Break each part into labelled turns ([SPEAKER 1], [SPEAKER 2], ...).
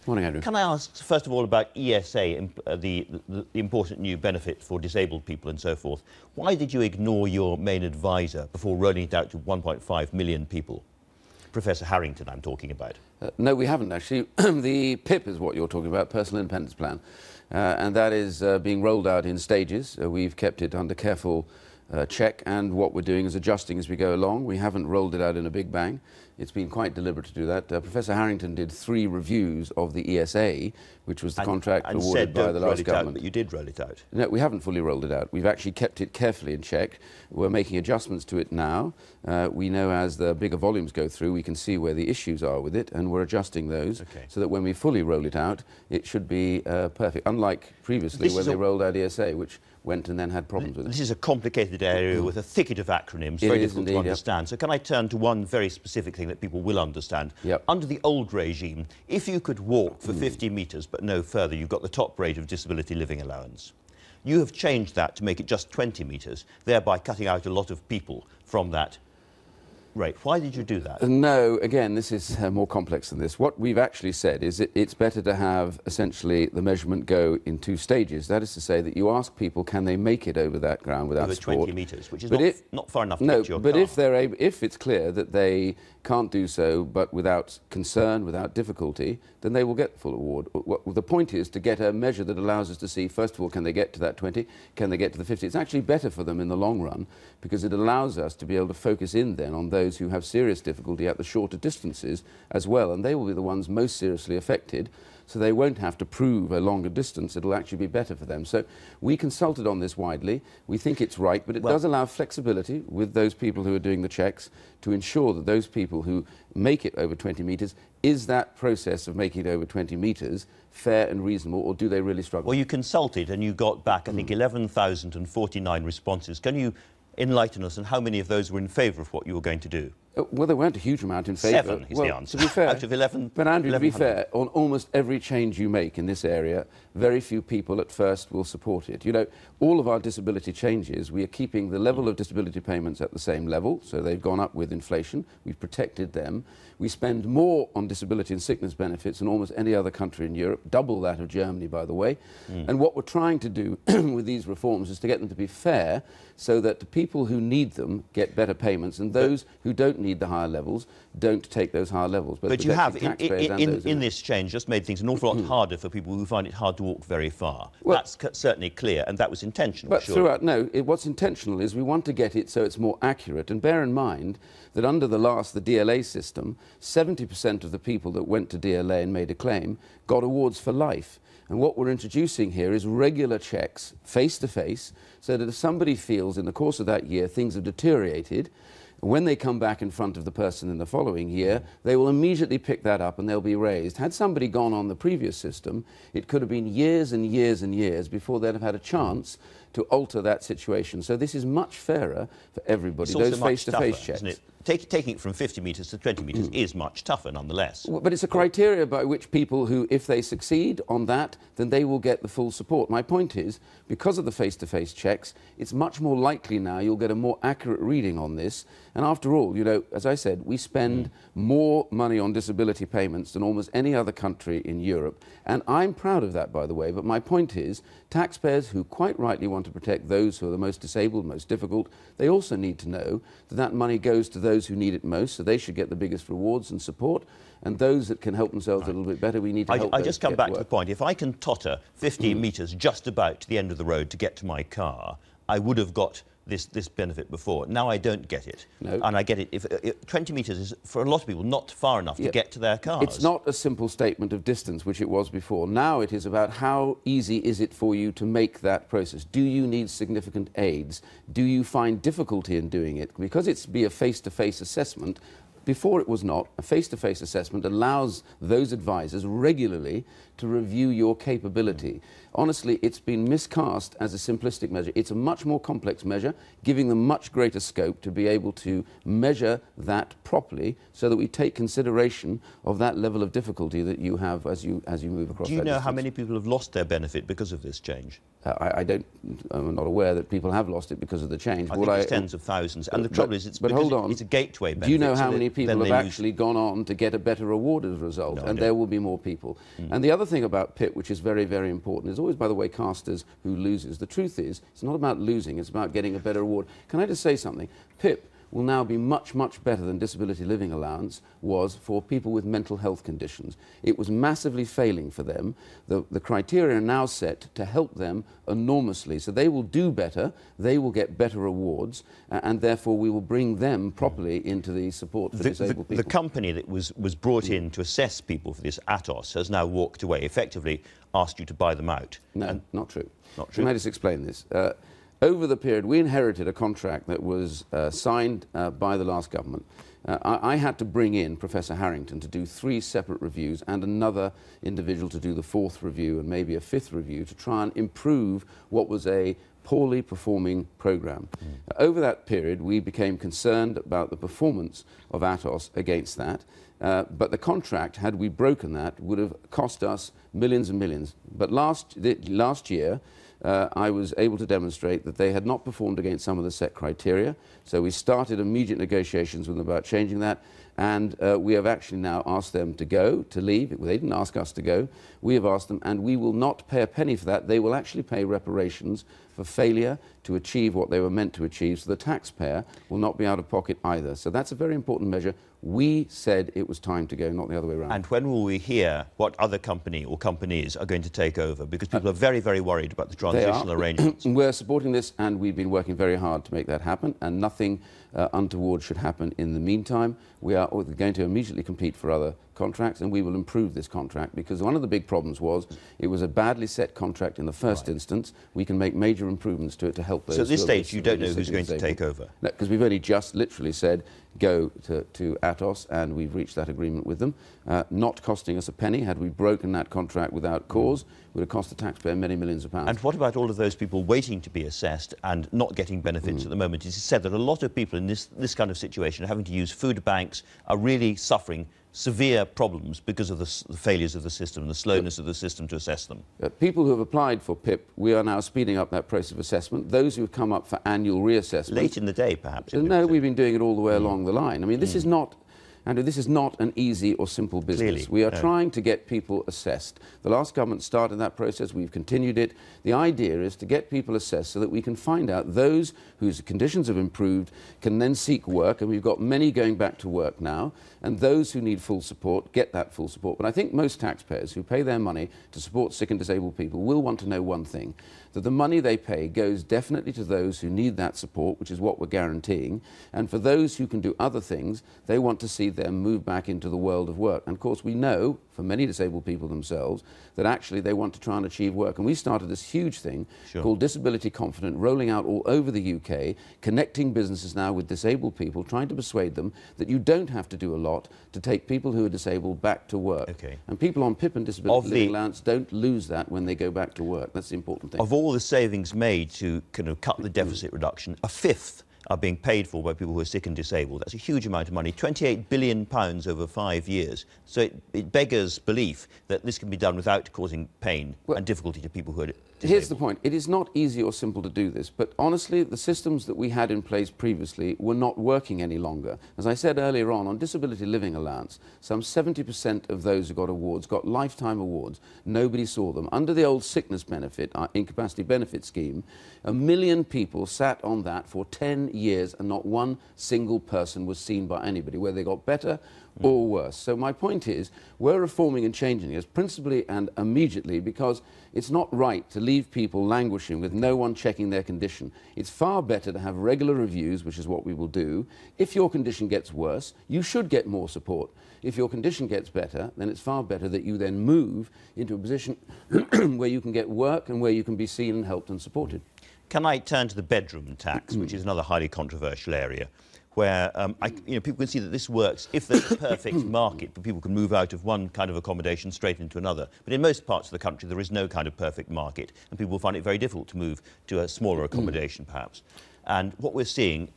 [SPEAKER 1] Morning, Andrew.
[SPEAKER 2] Can I ask, first of all, about ESA, the important new benefit for disabled people and so forth? Why did you ignore your main advisor before rolling it out to 1.5 million people? Professor Harrington, I'm talking about.
[SPEAKER 1] No, we haven't, actually. The PIP is what you're talking about, Personal Independence Plan, and that is being rolled out in stages. We've kept it under careful check, and what we're doing is adjusting as we go along. We haven't rolled it out in a big bang. It's been quite deliberate to do that. Professor Harrington did 3 reviews of the ESA, which was the contract awarded by the last government.
[SPEAKER 2] But you did roll it out.
[SPEAKER 1] No, we haven't fully rolled it out. We've actually kept it carefully in check. We're making adjustments to it now. We know as the bigger volumes go through, we can see where the issues are with it, and we're adjusting those so that when we fully roll it out, it should be perfect. Unlike previously when they rolled out ESA, which went and then had problems with it.
[SPEAKER 2] This is a complicated area with a thicket of acronyms, very difficult to understand. So can I turn to one very specific thing that people will understand? Under the old regime, if you could walk for 50 metres but no further, you've got the top rate of disability living allowance. You have changed that to make it just 20 metres, thereby cutting out a lot of people from that rate. Why did you do that?
[SPEAKER 1] No, again, this is more complex than this. What we've actually said is it's better to have essentially the measurement go in 2 stages. That is to say that you ask people, can they make it over that ground without support?
[SPEAKER 2] Over 20 metres, which is not far enough to get your car.
[SPEAKER 1] But if it's clear that they can't do so, but without concern, without difficulty, then they will get the full award. The point is to get a measure that allows us to see, first of all, can they get to that 20? Can they get to the 50? It's actually better for them in the long run because it allows us to be able to focus in then on those who have serious difficulty at the shorter distances as well, and they will be the ones most seriously affected, so they won't have to prove a longer distance. It'll actually be better for them. So we consulted on this widely. We think it's right, but it does allow flexibility with those people who are doing the checks to ensure that those people who make it over 20 metres, is that process of making it over 20 metres fair and reasonable, or do they really struggle?
[SPEAKER 2] Well, you consulted and you got back, I think, 11,049 responses. Can you enlighten us on how many of those were in favour of what you were going to do?
[SPEAKER 1] Well, there weren't a huge amount in favour.
[SPEAKER 2] 7 is the answer.
[SPEAKER 1] To be fair,
[SPEAKER 2] out of 11.
[SPEAKER 1] But Andrew, to be fair, on almost every change you make in this area, very few people at first will support it. You know, all of our disability changes, we are keeping the level of disability payments at the same level, so they've gone up with inflation. We've protected them. We spend more on disability and sickness benefits than almost any other country in Europe, double that of Germany, by the way. And what we're trying to do with these reforms is to get them to be fair so that the people who need them get better payments, and those who don't need the higher levels don't take those higher levels.
[SPEAKER 2] But you have, in this change, just made things an awful lot harder for people who find it hard to walk very far. Well, that's certainly clear, and that was intentional.
[SPEAKER 1] But throughout, no, what's intentional is we want to get it so it's more accurate. And bear in mind that under the DLA system, 70% of the people that went to DLA and made a claim got awards for life. And what we're introducing here is regular checks, face-to-face, so that if somebody feels in the course of that year things have deteriorated, when they come back in front of the person in the following year, they will immediately pick that up and they'll be raised. Had somebody gone on the previous system, it could have been years and years and years before they'd have had a chance to alter that situation. So this is much fairer for everybody, those face-to-face checks.
[SPEAKER 2] Isn't it? Taking it from 50 metres to 20 metres is much tougher, nonetheless.
[SPEAKER 1] But it's a criteria by which people who, if they succeed on that, then they will get the full support. My point is, because of the face-to-face checks, it's much more likely now you'll get a more accurate reading on this. And after all, you know, as I said, we spend more money on disability payments than almost any other country in Europe. And I'm proud of that, by the way. But my point is, taxpayers who quite rightly want to protect those who are the most disabled, most difficult, they also need to know that that money goes to those who need it most, so they should get the biggest rewards and support, and those that can help themselves a little bit better, we need to help.
[SPEAKER 2] I just come back to the point. If I can totter 15 metres just about to the end of the road to get to my car, I would have got this benefit before. Now I don't get it.
[SPEAKER 1] No.
[SPEAKER 2] And I get it. If 20 metres is, for a lot of people, not far enough to get to their cars.
[SPEAKER 1] It's not a simple statement of distance, which it was before. Now it is about how easy is it for you to make that process. Do you need significant aids? Do you find difficulty in doing it? Because it's a face-to-face assessment, before it was not. A face-to-face assessment allows those advisors regularly to review your capability. Honestly, it's been miscast as a simplistic measure. It's a much more complex measure, giving them much greater scope to be able to measure that properly so that we take consideration of that level of difficulty that you have as you move across.
[SPEAKER 2] Do you know how many people have lost their benefit because of this change?
[SPEAKER 1] I'm not aware that people have lost it because of the change.
[SPEAKER 2] I think it's tens of thousands. And the trouble is, it's a gateway benefit.
[SPEAKER 1] Do you know how many people have actually gone on to get a better reward as a result, and there will be more people. And the other thing about PIP, which is very, very important, is always, by the way, cast as who loses. The truth is, it's not about losing, it's about getting a better reward. Can I just say something? PIP will now be much, much better than disability living allowance was for people with mental health conditions. It was massively failing for them. The criteria are now set to help them enormously. So they will do better, they will get better rewards, and therefore we will bring them properly into the support for disabled people.
[SPEAKER 2] The company that was brought in to assess people for this, Atos, has now walked away, effectively asked you to buy them out.
[SPEAKER 1] No, not true.
[SPEAKER 2] Not true.
[SPEAKER 1] Can I just explain this? Over the period, we inherited a contract that was signed by the last government. I had to bring in Professor Harrington to do 3 separate reviews and another individual to do the 4th review and maybe a 5th review to try and improve what was a poorly performing programme. Over that period, we became concerned about the performance of Atos against that. But the contract, had we broken that, would have cost us millions and millions. But last year, I was able to demonstrate that they had not performed against some of the set criteria. So we started immediate negotiations with them about changing that. And we have actually now asked them to go, to leave. They didn't ask us to go. We have asked them, and we will not pay a penny for that. They will actually pay reparations for failure to achieve what they were meant to achieve. So the taxpayer will not be out of pocket either. So that's a very important measure. We said it was time to go, not the other way around.
[SPEAKER 2] And when will we hear what other company or companies are going to take over? Because people are very, very worried about the transitional arrangements.
[SPEAKER 1] We're supporting this, and we've been working very hard to make that happen, and nothing untoward should happen in the meantime. We are going to immediately compete for other contracts, and we will improve this contract, because one of the big problems was it was a badly set contract in the first instance. We can make major improvements to it to help those.
[SPEAKER 2] So at this stage, you don't know who's going to take over?
[SPEAKER 1] No, because we've only just literally said go to Atos, and we've reached that agreement with them, not costing us a penny. Had we broken that contract without cause, it would have cost the taxpayer many millions of pounds.
[SPEAKER 2] And what about all of those people waiting to be assessed and not getting benefits at the moment? It's said that a lot of people in this kind of situation are having to use food banks, are really suffering severe problems because of the failures of the system and the slowness of the system to assess them.
[SPEAKER 1] People who have applied for PIP, we are now speeding up that process of assessment. Those who have come up for annual reassessment...
[SPEAKER 2] Late in the day, perhaps?
[SPEAKER 1] No, we've been doing it all the way along the line. I mean, this is not... Andrew, this is not an easy or simple business.
[SPEAKER 2] Clearly,
[SPEAKER 1] we are trying to get people assessed. The last government started that process. We've continued it. The idea is to get people assessed so that we can find out those whose conditions have improved can then seek work, and we've got many going back to work now, and those who need full support get that full support. But I think most taxpayers who pay their money to support sick and disabled people will want to know one thing, that the money they pay goes definitely to those who need that support, which is what we're guaranteeing, and for those who can do other things, they want to see them move back into the world of work. And of course we know, for many disabled people themselves, that actually they want to try and achieve work. And we started this huge thing called Disability Confident, rolling out all over the UK, connecting businesses now with disabled people, trying to persuade them that you don't have to do a lot to take people who are disabled back to work. And people on PIP and disability living allowance don't lose that when they go back to work. That's the important thing.
[SPEAKER 2] Of all the savings made to kind of cut the deficit reduction, a fifth are being paid for by people who are sick and disabled. That's a huge amount of money, £28 billion over 5 years. So it beggars belief that this can be done without causing pain and difficulty to people who are disabled.
[SPEAKER 1] Here's the point. It is not easy or simple to do this, but honestly, the systems that we had in place previously were not working any longer. As I said earlier on disability living allowance, some 70% of those who got awards got lifetime awards. Nobody saw them. Under the old sickness benefit, incapacity benefit scheme, 1 million people sat on that for 10 years and not one single person was seen by anybody, whether they got better or worse. So my point is, we're reforming and changing this principally and immediately because it's not right to leave people languishing with no one checking their condition. It's far better to have regular reviews, which is what we will do. If your condition gets worse, you should get more support. If your condition gets better, then it's far better that you then move into a position where you can get work and where you can be seen and helped and supported.
[SPEAKER 2] Can I turn to the bedroom tax, which is another highly controversial area, where people can see that this works if there's a perfect market, but people can move out of one kind of accommodation straight into another. But in most parts of the country, there is no kind of perfect market, and people find it very difficult to move to a smaller accommodation, perhaps. And what we're seeing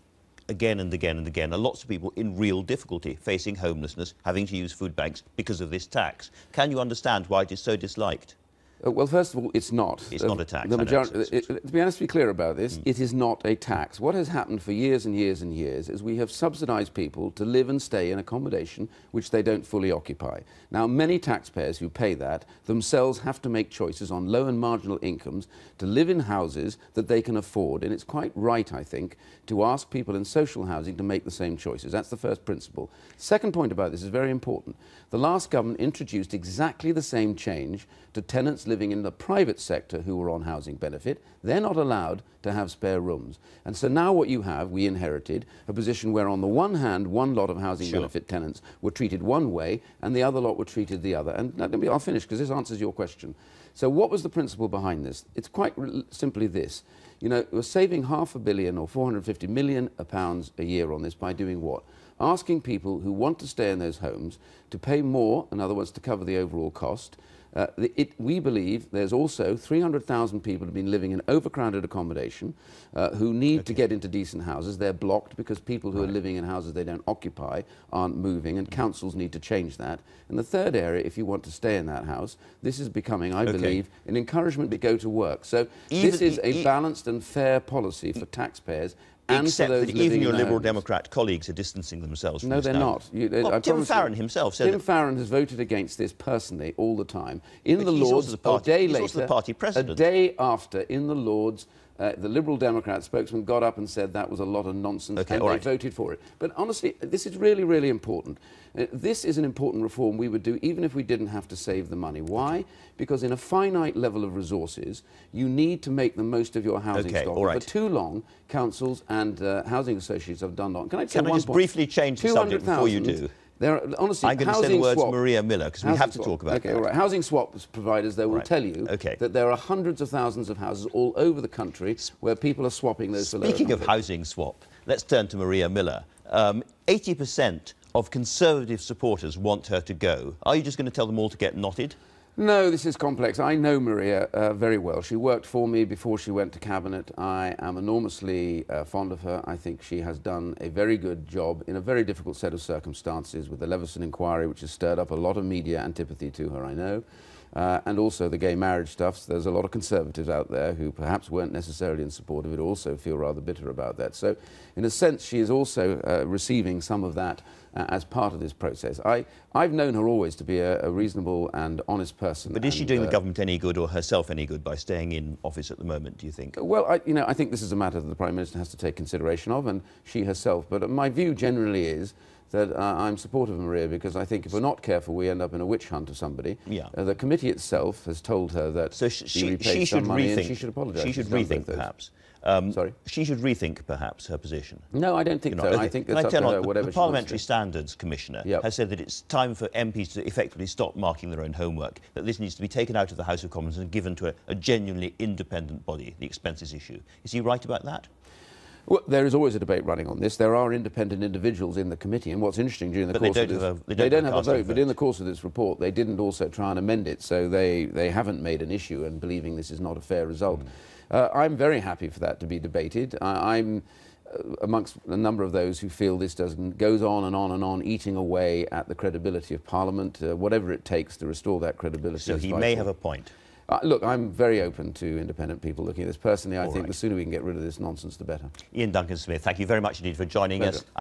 [SPEAKER 2] again and again and again are lots of people in real difficulty, facing homelessness, having to use food banks because of this tax. Can you understand why it is so disliked?
[SPEAKER 1] Well, first of all, it's not.
[SPEAKER 2] It's not a tax.
[SPEAKER 1] To be honest, to be clear about this, it is not a tax. What has happened for years and years and years is we have subsidised people to live and stay in accommodation which they don't fully occupy. Now, many taxpayers who pay that themselves have to make choices on low and marginal incomes to live in houses that they can afford. And it's quite right, I think, to ask people in social housing to make the same choices. That's the first principle. Second point about this is very important. The last government introduced exactly the same change to tenants living in the private sector who were on housing benefit. They're not allowed to have spare rooms. And so now what you have, we inherited a position where on the one hand, one lot of housing benefit tenants were treated one way and the other lot were treated the other. And I'll finish because this answers your question. So what was the principle behind this? It's quite simply this. You know, we're saving £500 million or £450 million a year on this by doing what? Asking people who want to stay in those homes to pay more, in other words, to cover the overall cost. We believe there's also 300,000 people who have been living in overcrowded accommodation who need to get into decent houses. They're blocked because people who are living in houses they don't occupy aren't moving, and councils need to change that. And the third area, if you want to stay in that house, this is becoming, I believe, an encouragement to go to work. So this is a balanced and fair policy for taxpayers.
[SPEAKER 2] Except that even your Liberal Democrat colleagues are distancing themselves from this.
[SPEAKER 1] No, they're not.
[SPEAKER 2] Well, Tim Farron himself said...
[SPEAKER 1] Tim Farron has voted against this personally all the time. In the Lords, a day later,
[SPEAKER 2] also the party president.
[SPEAKER 1] A day after, in the Lords, the Liberal Democrat spokesman got up and said that was a lot of nonsense, and they voted for it. But honestly, this is really, really important. This is an important reform we would do even if we didn't have to save the money. Why? Because in a finite level of resources, you need to make the most of your housing stock. For too long, councils and housing associations have done that. Can I
[SPEAKER 2] just briefly change the subject before you do?
[SPEAKER 1] Honestly,
[SPEAKER 2] I'm going to say the words Maria Miller, because we have to talk about that.
[SPEAKER 1] All right. Housing swap providers, though, will tell you that there are hundreds of thousands of houses all over the country where people are swapping those for lower.
[SPEAKER 2] Speaking of housing swap, let's turn to Maria Miller. 80% of Conservative supporters want her to go. Are you just going to tell them all to get knotted?
[SPEAKER 1] No, this is complex. I know Maria very well. She worked for me before she went to Cabinet. I am enormously fond of her. I think she has done a very good job in a very difficult set of circumstances with the Leveson inquiry, which has stirred up a lot of media antipathy to her, I know. And also the gay marriage stuff. So there's a lot of Conservatives out there who perhaps weren't necessarily in support of it, also feel rather bitter about that. So in a sense, she is also receiving some of that as part of this process. I've known her always to be a reasonable and honest person.
[SPEAKER 2] But is she doing the government any good or herself any good by staying in office at the moment, do you think?
[SPEAKER 1] Well, I think this is a matter that the Prime Minister has to take consideration of, and she herself. But my view generally is that I'm supportive of Maria, because I think if we're not careful, we end up in a witch hunt of somebody. The committee itself has told her that she repaid some money and she should apologise.
[SPEAKER 2] She should rethink, perhaps.
[SPEAKER 1] Sorry?
[SPEAKER 2] She should rethink, perhaps, her position.
[SPEAKER 1] No, I don't think so. I think that's up to her, whatever
[SPEAKER 2] the Parliamentary Standards Commissioner has said that it's time for MPs to effectively stop marking their own homework, that this needs to be taken out of the House of Commons and given to a genuinely independent body, the expenses issue. Is he right about that?
[SPEAKER 1] Well, there is always a debate running on this. There are independent individuals in the committee, and what's interesting during the course of this... They don't have a vote, but in the course of this report, they didn't also try and amend it, so they haven't made an issue and believing this is not a fair result. I'm very happy for that to be debated. I'm amongst a number of those who feel this goes on and on and on, eating away at the credibility of Parliament, whatever it takes to restore that credibility.
[SPEAKER 2] So he may have a point.
[SPEAKER 1] Look, I'm very open to independent people looking at this. Personally, I think the sooner we can get rid of this nonsense, the better.
[SPEAKER 2] Iain Duncan Smith, thank you very much indeed for joining us.